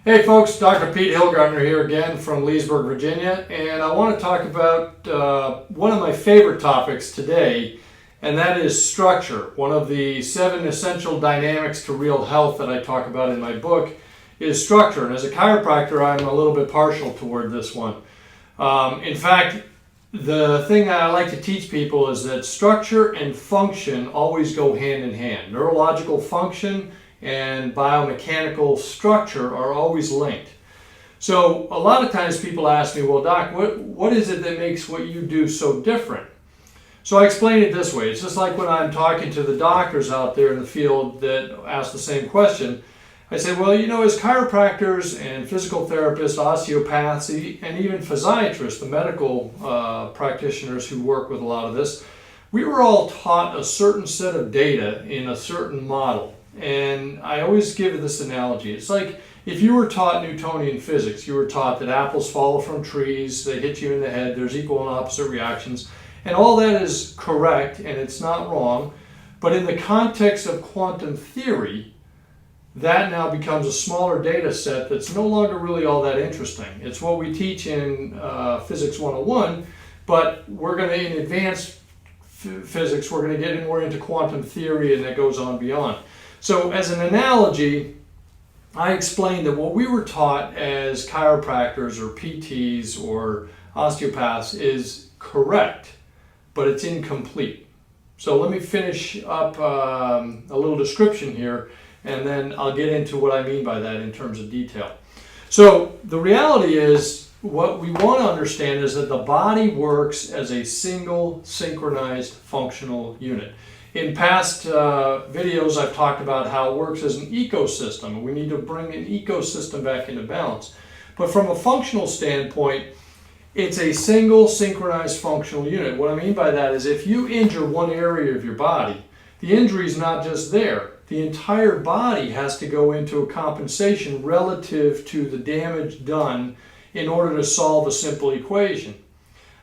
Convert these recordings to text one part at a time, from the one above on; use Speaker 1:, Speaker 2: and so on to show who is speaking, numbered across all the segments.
Speaker 1: Hey folks, Dr. Pete Hillgardner here again from Leesburg, Virginia, and I want to talk about one of my favorite topics today, and that is structure. One of the 7 essential dynamics to real health that I talk about in my book is structure, and as a chiropractor I'm a little bit partial toward this one. In fact, the thing that I like to teach people is that structure and function always go hand in hand. Neurological function and biomechanical structure are always linked. So a lot of times people ask me, well, Doc, what is it that makes what you do so different? So I explain it this way. It's just like when I'm talking to the doctors out there in the field that ask the same question. I say, well, you know, as chiropractors and physical therapists, osteopaths, and even physiatrists, the medical practitioners who work with a lot of this, we were all taught a certain set of data in a certain model. And I always give this analogy. It's like if you were taught Newtonian physics, you were taught that apples fall from trees, they hit you in the head, there's equal and opposite reactions, and all that is correct and it's not wrong. But in the context of quantum theory, that now becomes a smaller data set that's no longer really all that interesting. It's what we teach in Physics 101, but we're going to, in advanced physics, we're going to get more into quantum theory, and that goes on beyond. So as an analogy, I explained that what we were taught as chiropractors or PTs or osteopaths is correct, but it's incomplete. So let me finish up a little description here, and then I'll get into what I mean by that in terms of detail. So the reality is, what we want to understand is that the body works as a single synchronized functional unit. In past videos, I've talked about how it works as an ecosystem. We need to bring an ecosystem back into balance. But from a functional standpoint, it's a single synchronized functional unit. What I mean by that is if you injure one area of your body, the injury is not just there. The entire body has to go into a compensation relative to the damage done in order to solve a simple equation.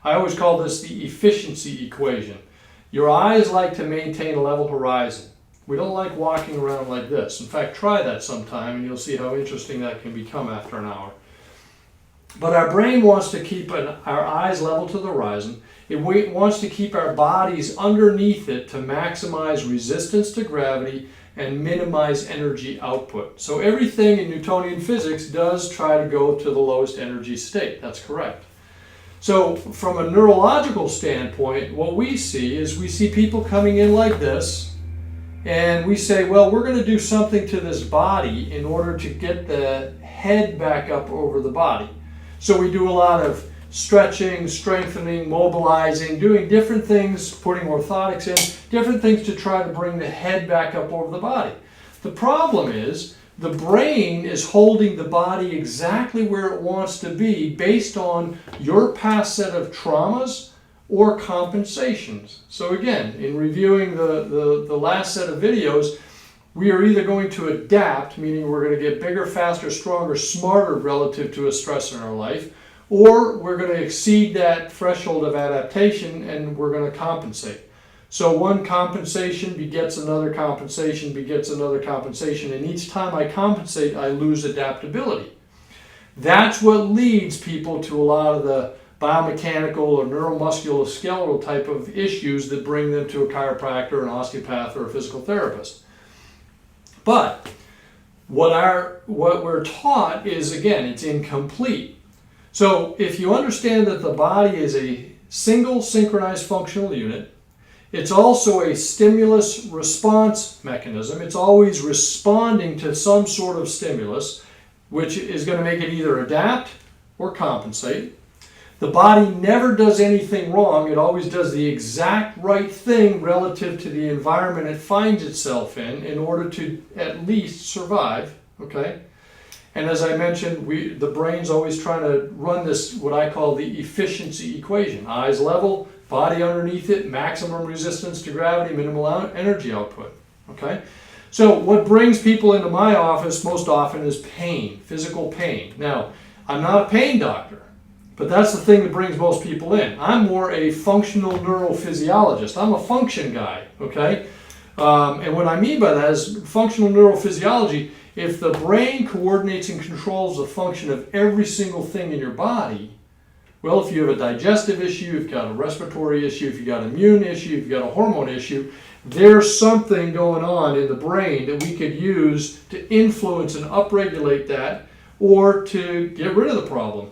Speaker 1: I always call this the efficiency equation. Your eyes like to maintain a level horizon. We don't like walking around like this. In fact, try that sometime and you'll see how interesting that can become after an hour. But our brain wants to keep our eyes level to the horizon. It wants to keep our bodies underneath it to maximize resistance to gravity and minimize energy output. So everything in Newtonian physics does try to go to the lowest energy state. That's correct. So from a neurological standpoint, what we see is we see people coming in like this, and we say, well, we're going to do something to this body in order to get the head back up over the body. So we do a lot of stretching, strengthening, mobilizing, doing different things, putting orthotics in, different things to try to bring the head back up over the body. The problem is the brain is holding the body exactly where it wants to be based on your past set of traumas or compensations. So again, in reviewing the last set of videos, we are either going to adapt, meaning we're going to get bigger, faster, stronger, smarter relative to a stress in our life, or we're going to exceed that threshold of adaptation and we're going to compensate. So one compensation begets another compensation, begets another compensation, and each time I compensate, I lose adaptability. That's what leads people to a lot of the biomechanical or neuromusculoskeletal type of issues that bring them to a chiropractor, an osteopath, or a physical therapist. But what we're taught is, again, it's incomplete. So if you understand that the body is a single synchronized functional unit, it's also a stimulus response mechanism. It's always responding to some sort of stimulus, which is going to make it either adapt or compensate. The body never does anything wrong. It always does the exact right thing relative to the environment it finds itself in order to at least survive. Okay? And as I mentioned, the brain's always trying to run this, what I call the efficiency equation. Eyes level, body underneath it, maximum resistance to gravity, minimal energy output. Okay? So what brings people into my office most often is pain, physical pain. Now, I'm not a pain doctor, but that's the thing that brings most people in. I'm more a functional neurophysiologist. I'm a function guy, okay? And what I mean by that is functional neurophysiology if the brain coordinates and controls the function of every single thing in your body, well, if you have a digestive issue, if you've got a respiratory issue, if you've got an immune issue, if you've got a hormone issue, there's something going on in the brain that we could use to influence and upregulate that or to get rid of the problem.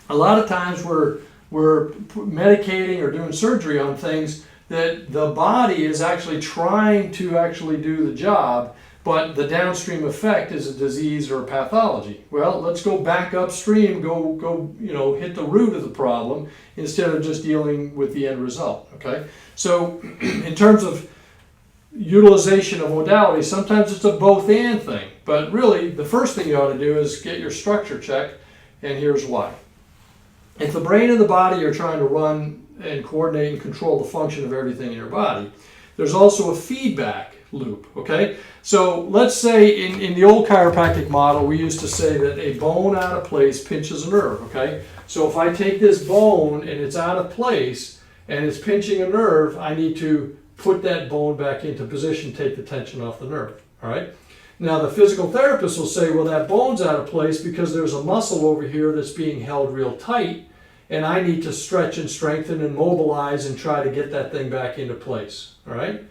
Speaker 1: A lot of times we're medicating or doing surgery on things that the body is actually trying to actually do the job, but the downstream effect is a disease or a pathology. Well, let's go back upstream, go hit the root of the problem instead of just dealing with the end result, okay? So in terms of utilization of modality, sometimes it's a both and thing, but really the first thing you ought to do is get your structure checked, and here's why. If the brain and the body are trying to run and coordinate and control the function of everything in your body, there's also a feedback loop, okay? So let's say in the old chiropractic model, we used to say that a bone out of place pinches a nerve, okay? So if I take this bone and it's out of place and it's pinching a nerve, I need to put that bone back into position, take the tension off the nerve, all right? Now the physical therapist will say, well, that bone's out of place because there's a muscle over here that's being held real tight, and I need to stretch and strengthen and mobilize and try to get that thing back into place, all right?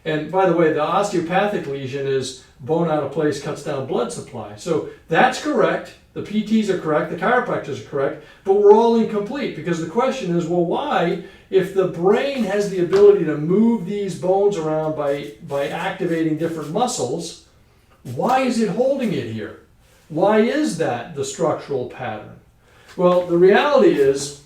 Speaker 1: And by the way, the osteopathic lesion is bone out of place, cuts down blood supply. So that's correct. The PTs are correct. The chiropractors are correct. But we're all incomplete because the question is, well, why, if the brain has the ability to move these bones around by activating different muscles, why is it holding it here? Why is that the structural pattern? Well, the reality is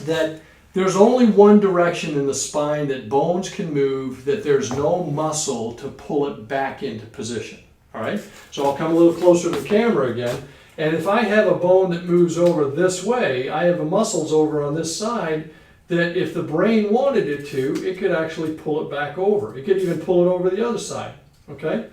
Speaker 1: that there's only one direction in the spine that bones can move, that there's no muscle to pull it back into position, all right? So I'll come a little closer to the camera again, and if I have a bone that moves over this way, I have the muscles over on this side that if the brain wanted it to, it could actually pull it back over. It could even pull it over the other side, okay?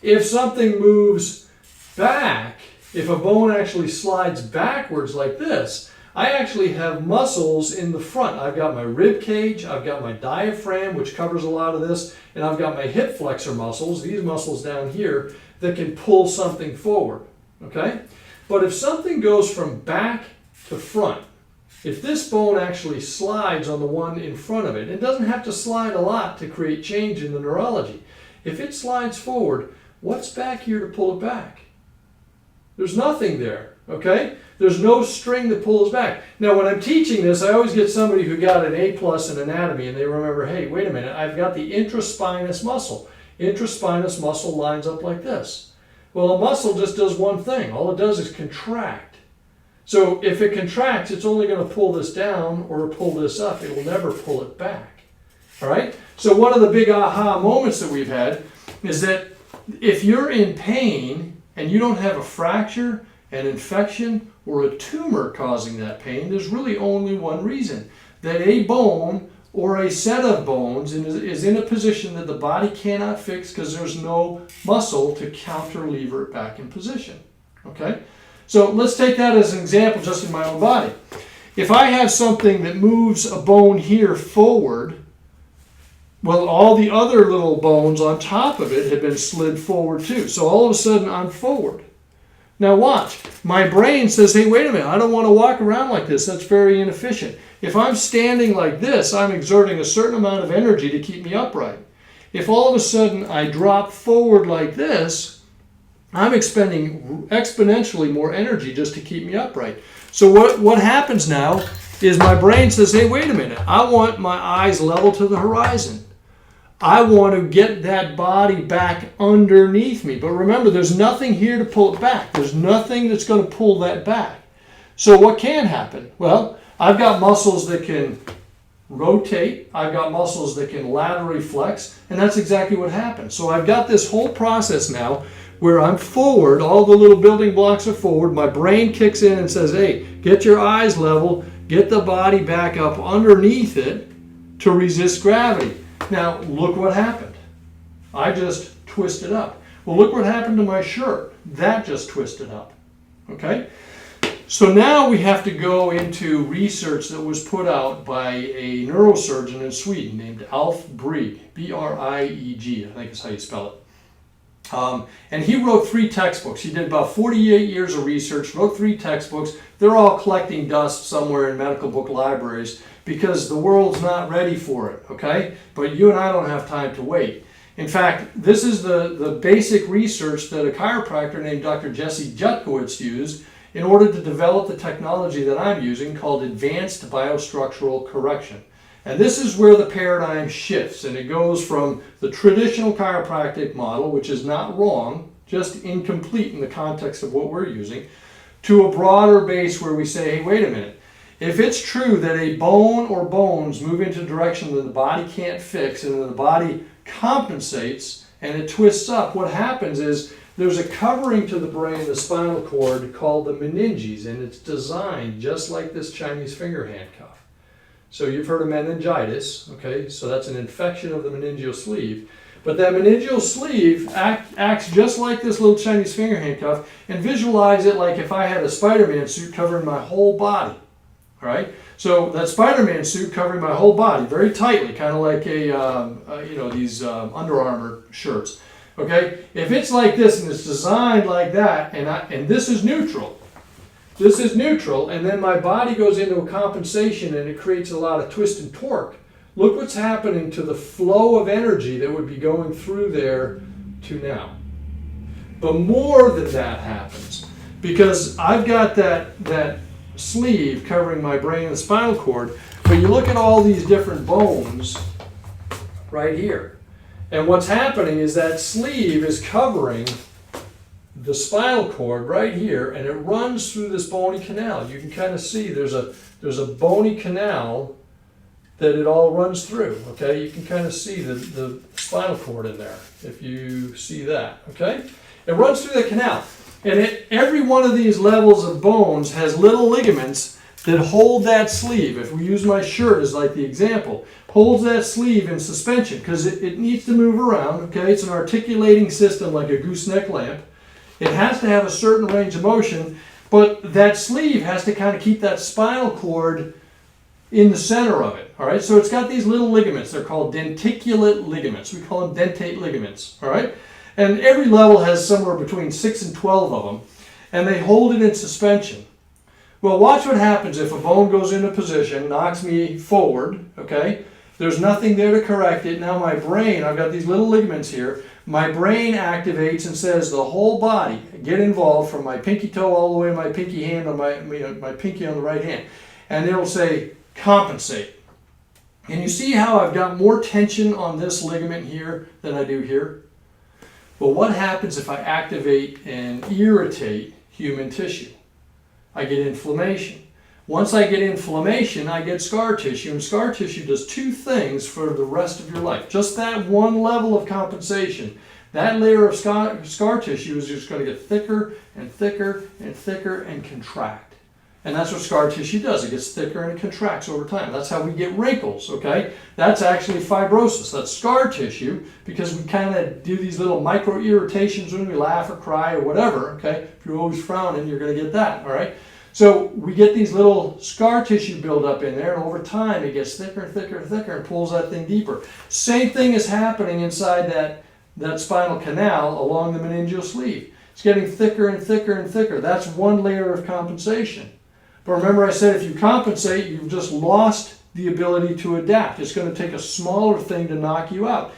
Speaker 1: If something moves back, if a bone actually slides backwards like this, I actually have muscles in the front. I've got my rib cage, I've got my diaphragm, which covers a lot of this, and I've got my hip flexor muscles, these muscles down here, that can pull something forward, okay? But if something goes from back to front, if this bone actually slides on the one in front of it, it doesn't have to slide a lot to create change in the neurology. If it slides forward, what's back here to pull it back? There's nothing there, okay? There's no string that pulls back. Now, when I'm teaching this, I always get somebody who got an A+ in anatomy, and they remember, hey, wait a minute, I've got the intraspinous muscle. Intraspinous muscle lines up like this. Well, a muscle just does one thing. All it does is contract. So if it contracts, it's only going to pull this down or pull this up. It will never pull it back, all right? So one of the big aha moments that we've had is that if you're in pain and you don't have a fracture, an infection, or a tumor causing that pain, there's really only one reason: that a bone or a set of bones is in a position that the body cannot fix because there's no muscle to counterlever it back in position, okay? So let's take that as an example just in my own body. If I have something that moves a bone here forward, well, all the other little bones on top of it have been slid forward too. So all of a sudden I'm forward. Now watch, my brain says, hey, wait a minute, I don't want to walk around like this. That's very inefficient. If I'm standing like this, I'm exerting a certain amount of energy to keep me upright. If all of a sudden I drop forward like this, I'm expending exponentially more energy just to keep me upright. So what happens now is my brain says, hey, wait a minute, I want my eyes level to the horizon. I want to get that body back underneath me. But remember, there's nothing here to pull it back. There's nothing that's going to pull that back. So what can happen? Well, I've got muscles that can rotate. I've got muscles that can laterally flex. And that's exactly what happens. So I've got this whole process now where I'm forward. All the little building blocks are forward. My brain kicks in and says, hey, get your eyes level. Get the body back up underneath it to resist gravity. Now, look what happened. I just twisted up. Well, look what happened to my shirt. That just twisted up. Okay? So now we have to go into research that was put out by a neurosurgeon in Sweden named Alf Brieg, B-R-I-E-G, I think is how you spell it. And he wrote 3 textbooks. He did about 48 years of research, wrote 3 textbooks. They're all collecting dust somewhere in medical book libraries because the world's not ready for it, okay? But you and I don't have time to wait. In fact, this is the basic research that a chiropractor named Dr. Jesse Jutkowitz used in order to develop the technology that I'm using called advanced biostructural correction. And this is where the paradigm shifts, and it goes from the traditional chiropractic model, which is not wrong, just incomplete in the context of what we're using, to a broader base where we say, hey, wait a minute. If it's true that a bone or bones move into a direction that the body can't fix and then the body compensates and it twists up, what happens is there's a covering to the brain, the spinal cord, called the meninges, and it's designed just like this Chinese finger handcuff. So you've heard of meningitis, okay? So that's an infection of the meningeal sleeve. But that meningeal sleeve acts just like this little Chinese finger handcuff, and visualize it like if I had a Spider-Man suit covering my whole body, all right? So that Spider-Man suit covering my whole body very tightly, kind of like these Under Armour shirts, okay? If it's like this and it's designed like that, and this is neutral, this is neutral, and then my body goes into a compensation and it creates a lot of twist and torque. Look what's happening to the flow of energy that would be going through there to now. But more than that happens, because I've got that sleeve covering my brain and spinal cord, but you look at all these different bones right here. And what's happening is that sleeve is covering the spinal cord right here, and it runs through this bony canal. You can kind of see there's a bony canal that it all runs through, okay? You can kind of see the spinal cord in there, if you see that, okay? It runs through the canal, and every one of these levels of bones has little ligaments that hold that sleeve. If we use my shirt as like the example, holds that sleeve in suspension because it needs to move around, okay? It's an articulating system like a gooseneck lamp. It has to have a certain range of motion, but that sleeve has to kind of keep that spinal cord in the center of it, all right? So it's got these little ligaments. They're called denticulate ligaments. We call them dentate ligaments, all right? And every level has somewhere between 6 and 12 of them, and they hold it in suspension. Well, watch what happens if a bone goes into position, knocks me forward, okay? There's nothing there to correct it. Now my brain, I've got these little ligaments here, my brain activates and says the whole body, get involved from my pinky toe all the way to my pinky hand on my pinky on the right hand. And it'll say, compensate. And you see how I've got more tension on this ligament here than I do here? Well, what happens if I activate and irritate human tissue? I get inflammation. Once I get inflammation, I get scar tissue, and scar tissue does 2 things for the rest of your life. Just that one level of compensation, that layer of scar tissue is just going to get thicker and thicker and thicker and contract. And that's what scar tissue does. It gets thicker and it contracts over time. That's how we get wrinkles, okay? That's actually fibrosis. That's scar tissue because we kind of do these little micro irritations when we laugh or cry or whatever, okay? If you're always frowning, you're going to get that, all right? So we get these little scar tissue buildup in there, and over time it gets thicker and thicker and thicker and pulls that thing deeper. Same thing is happening inside that spinal canal along the meningeal sleeve. It's getting thicker and thicker and thicker. That's one layer of compensation. But remember I said if you compensate, you've just lost the ability to adapt. It's going to take a smaller thing to knock you out.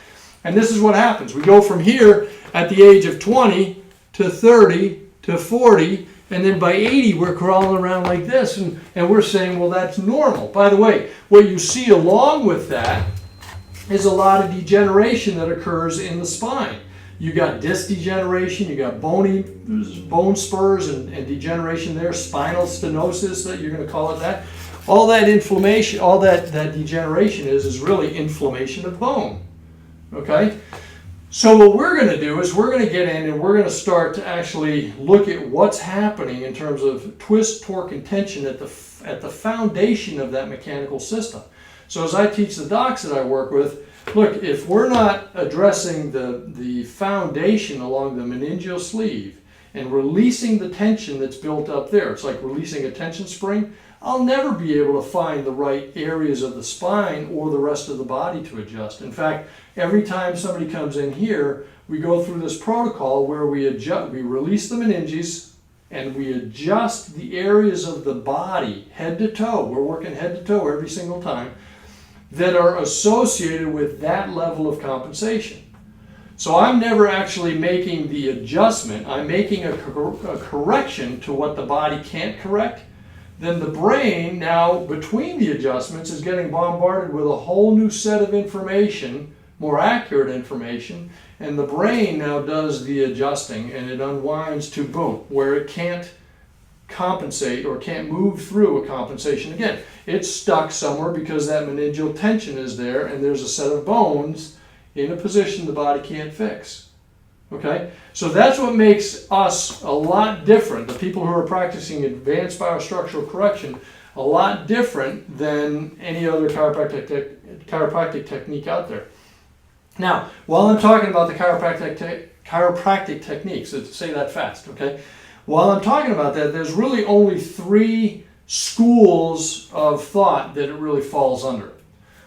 Speaker 1: And this is what happens. We go from here at the age of 20 to 30 to 40, and then by 80 we're crawling around like this, and we're saying, well, that's normal. By the way, what you see along with that is a lot of degeneration that occurs in the spine. You got disc degeneration, you got bone spurs and degeneration there, spinal stenosis, that you're going to call it that. All that inflammation, all that degeneration is really inflammation of bone. Okay? So what we're going to do is we're going to get in and we're going to start to actually look at what's happening in terms of twist, torque, and tension at the foundation of that mechanical system. So as I teach the docs that I work with, look, if we're not addressing the foundation along the meningeal sleeve and releasing the tension that's built up there, it's like releasing a tension spring, I'll never be able to find the right areas of the spine or the rest of the body to adjust. In fact, every time somebody comes in here, we go through this protocol where we release the meninges and we adjust the areas of the body, head to toe. We're working head to toe every single time, that are associated with that level of compensation. So I'm never actually making the adjustment. I'm making a correction to what the body can't correct. Then the brain now, between the adjustments, is getting bombarded with a whole new set of information, more accurate information, and the brain now does the adjusting, and it unwinds to boom, where it can't compensate or can't move through a compensation again. It's stuck somewhere because that meningeal tension is there, and there's a set of bones in a position the body can't fix. Okay? So that's what makes us a lot different, the people who are practicing advanced biostructural correction, a lot different than any other chiropractic technique out there. Now, while I'm talking about the chiropractic techniques, let's say that fast, okay? While I'm talking about that, there's really only 3 schools of thought that it really falls under.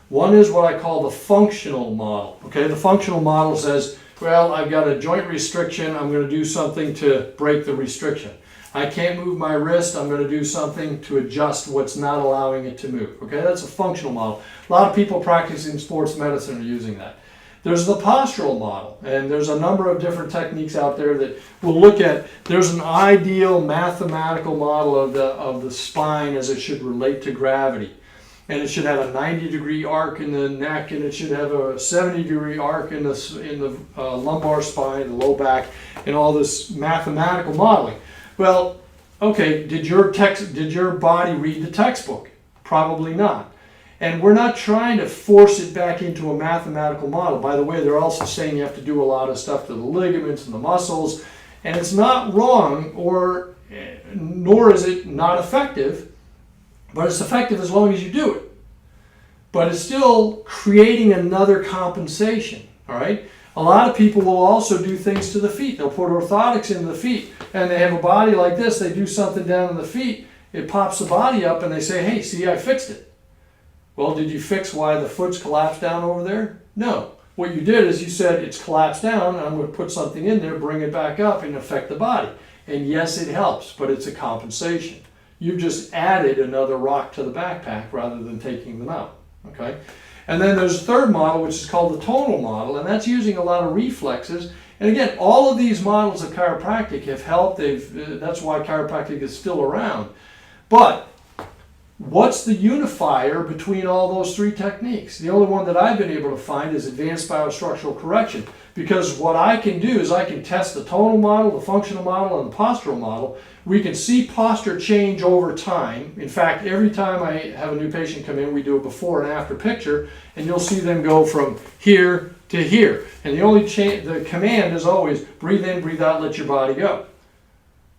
Speaker 1: One is what I call the functional model, okay? The functional model says, well, I've got a joint restriction, I'm going to do something to break the restriction. I can't move my wrist, I'm going to do something to adjust what's not allowing it to move, okay? That's a functional model. A lot of people practicing sports medicine are using that. There's the postural model, and there's a number of different techniques out there that we'll look at. There's an ideal mathematical model of the spine as it should relate to gravity. And it should have a 90-degree arc in the neck, and it should have a 70-degree arc in the lumbar spine, the low back, and all this mathematical modeling. Well, okay, did your body read the textbook? Probably not. And we're not trying to force it back into a mathematical model. By the way, they're also saying you have to do a lot of stuff to the ligaments and the muscles. And it's not wrong, nor is it not effective, but it's effective as long as you do it. But it's still creating another compensation, all right? A lot of people will also do things to the feet. They'll put orthotics into the feet, and they have a body like this. They do something down in the feet. It pops the body up, and they say, hey, see, I fixed it. Well, did you fix why the foot's collapsed down over there? No. What you did is you said it's collapsed down, and I'm going to put something in there, bring it back up, and affect the body. And yes, it helps, but it's a compensation. You've just added another rock to the backpack rather than taking them out. Okay? And then there's a third model, which is called the tonal model, and that's using a lot of reflexes. And again, all of these models of chiropractic have helped. That's why chiropractic is still around. But what's the unifier between all those 3 techniques? The only one that I've been able to find is advanced biostructural correction, because what I can do is I can test the tonal model, the functional model, and the postural model. We can see posture change over time. In fact, every time I have a new patient come in, we do a before and after picture, and you'll see them go from here to here. And the command is always breathe in, breathe out, let your body go.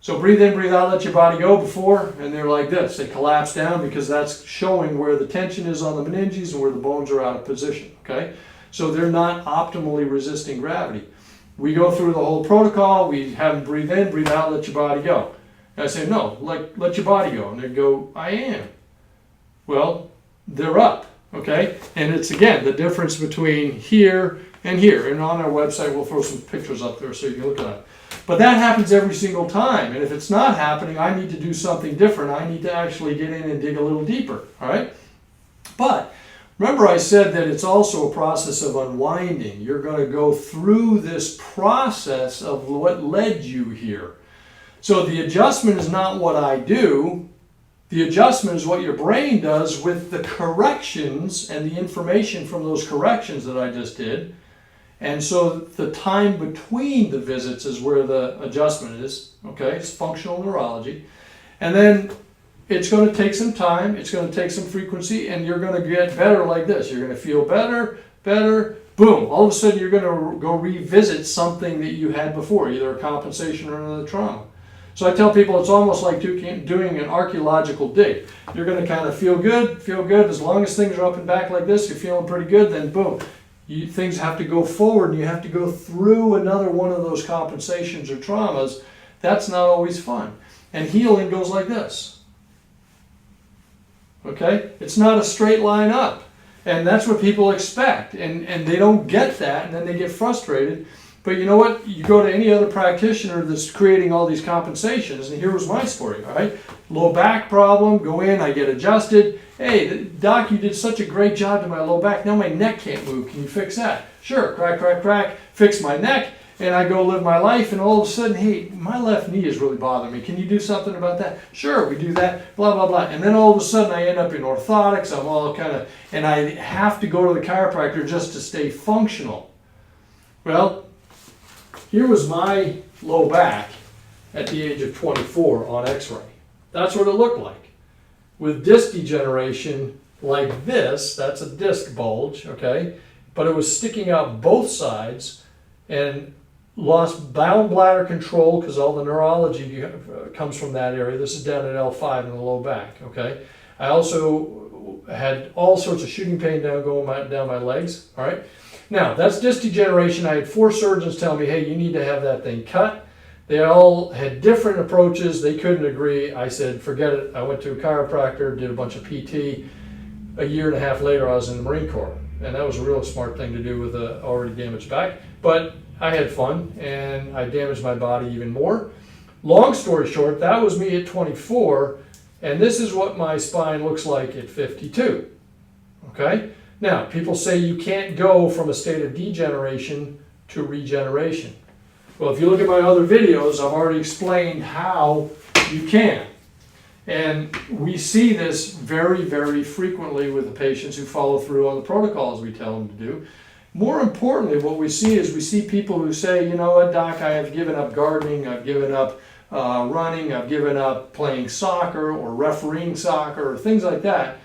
Speaker 1: So breathe in, breathe out, let your body go before, and they're like this. They collapse down because that's showing where the tension is on the meninges and where the bones are out of position, okay? So they're not optimally resisting gravity. We go through the whole protocol. We have them breathe in, breathe out, let your body go. And I say, no, let your body go. And they go, I am. Well, they're up, okay? And it's, again, the difference between here and here. And on our website, we'll throw some pictures up there so you can look at it. But that happens every single time. And if it's not happening, I need to do something different. I need to actually get in and dig a little deeper, all right? But remember I said that it's also a process of unwinding. You're going to go through this process of what led you here. So the adjustment is not what I do. The adjustment is what your brain does with the corrections and the information from those corrections that I just did. And so the time between the visits is where the adjustment is. Okay, it's functional neurology. And then it's going to take some time, it's going to take some frequency, and you're going to get better like this. You're going to feel better, boom. All of a sudden you're going to go revisit something that you had before, either a compensation or another trauma. So I tell people it's almost like doing an archaeological dig. You're going to kind of feel good. As long as things are up and back like this, you're feeling pretty good, then boom. Things have to go forward, and you have to go through another one of those compensations or traumas. That's not always fun. And healing goes like this. Okay? It's not a straight line up. And that's what people expect. And they don't get that, and then they get frustrated. But you know what? You go to any other practitioner that's creating all these compensations, and here was my story, all right? Low back problem, go in, I get adjusted. Hey, doc, you did such a great job to my low back. Now my neck can't move. Can you fix that? Sure, crack, crack, crack, fix my neck, and I go live my life, and all of a sudden, hey, my left knee is really bothering me. Can you do something about that? Sure, we do that, blah, blah, blah. And then all of a sudden, I end up in orthotics. I'm all kind of, and I have to go to the chiropractor just to stay functional. Well, here was my low back at the age of 24 on x-ray. That's what it looked like. With disc degeneration like this, that's a disc bulge, okay? But it was sticking out both sides and lost bowel bladder control because all the neurology comes from that area. This is down at L5 in the low back, okay? I also had all sorts of shooting pain down my legs, all right? Now, that's disc degeneration. I had 4 surgeons tell me, hey, you need to have that thing cut. They all had different approaches. They couldn't agree. I said, forget it. I went to a chiropractor, did a bunch of PT. A year and a half later, I was in the Marine Corps. And that was a real smart thing to do with an already damaged back. But I had fun, and I damaged my body even more. Long story short, that was me at 24, and this is what my spine looks like at 52. Okay? Now, people say you can't go from a state of degeneration to regeneration. Well, if you look at my other videos, I've already explained how you can. And we see this very, very frequently with the patients who follow through on the protocols we tell them to do. More importantly, what we see is we see people who say, you know what, doc, I have given up gardening, I've given up running, I've given up playing soccer or refereeing soccer or things like that.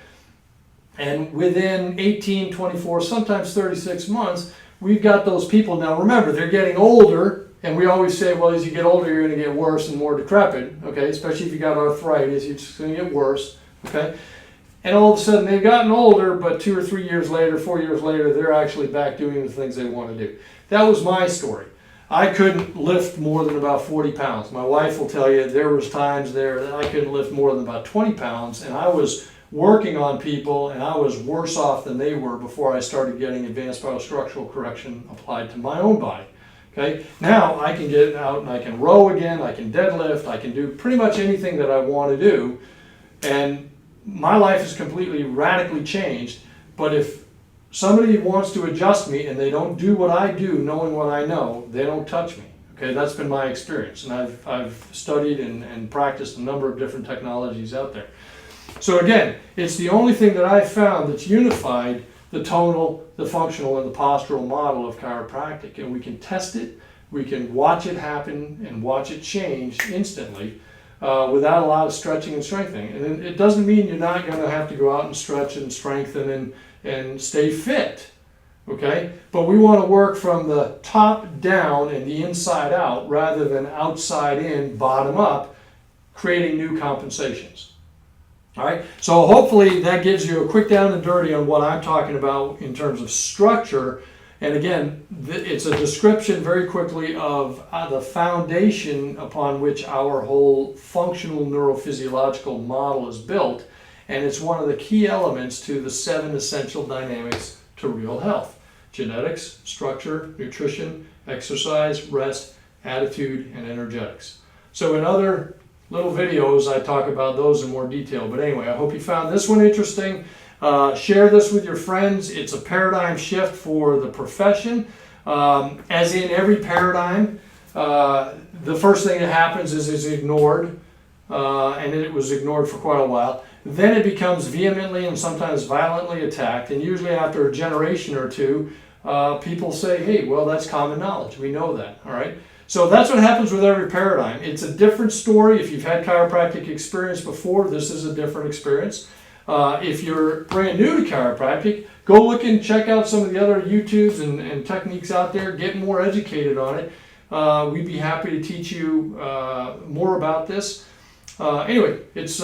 Speaker 1: And within 18, 24, sometimes 36 months, we've got those people. Now remember, they're getting older, and we always say, well, as you get older, you're going to get worse and more decrepit, okay? Especially if you got arthritis, you're just going to get worse, okay? And all of a sudden, they've gotten older, but 2 or 3 years later, 4 years later, they're actually back doing the things they want to do. That was my story. I couldn't lift more than about 40 pounds. My wife will tell you there was times there that I couldn't lift more than about 20 pounds, and I was working on people, and I was worse off than they were before I started getting advanced biostructural correction applied to my own body. Okay, now I can get out and I can row again, I can deadlift, I can do pretty much anything that I want to do, and my life is completely radically changed. But if somebody wants to adjust me and they don't do what I do, knowing what I know, they don't touch me. Okay, that's been my experience, and I've studied and practiced a number of different technologies out there. So again, it's the only thing that I've found that's unified the tonal, the functional, and the postural model of chiropractic. And we can test it, we can watch it happen and watch it change instantly without a lot of stretching and strengthening. And it doesn't mean you're not going to have to go out and stretch and strengthen and stay fit, okay? But we want to work from the top down and the inside out rather than outside in, bottom up, creating new compensations. All right, so hopefully that gives you a quick down and dirty on what I'm talking about in terms of structure. And again, it's a description very quickly of the foundation upon which our whole functional neurophysiological model is built. And it's one of the key elements to the 7 essential dynamics to real health: genetics, structure, nutrition, exercise, rest, attitude, and energetics. So in other little videos, I talk about those in more detail. But anyway, I hope you found this one interesting. Share this with your friends. It's a paradigm shift for the profession. As in every paradigm, the first thing that happens is it's ignored, and it was ignored for quite a while. Then it becomes vehemently and sometimes violently attacked, and usually after a generation or two, people say, hey, well, that's common knowledge. We know that, all right? So that's what happens with every paradigm. It's a different story. If you've had chiropractic experience before, this is a different experience. If you're brand new to chiropractic, go look and check out some of the other YouTubes and techniques out there. Get more educated on it. We'd be happy to teach you more about this. Anyway, it's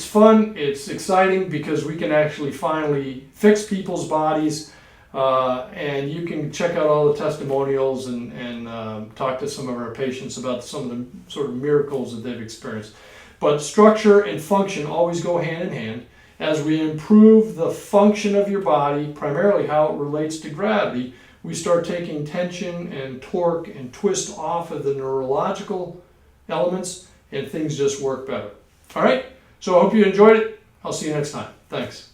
Speaker 1: fun. It's exciting because we can actually finally fix people's bodies. And you can check out all the testimonials and talk to some of our patients about some of the sort of miracles that they've experienced. But structure and function always go hand in hand. As we improve the function of your body, primarily how it relates to gravity, we start taking tension and torque and twist off of the neurological elements, and things just work better. All right, so I hope you enjoyed it. I'll see you next time. Thanks.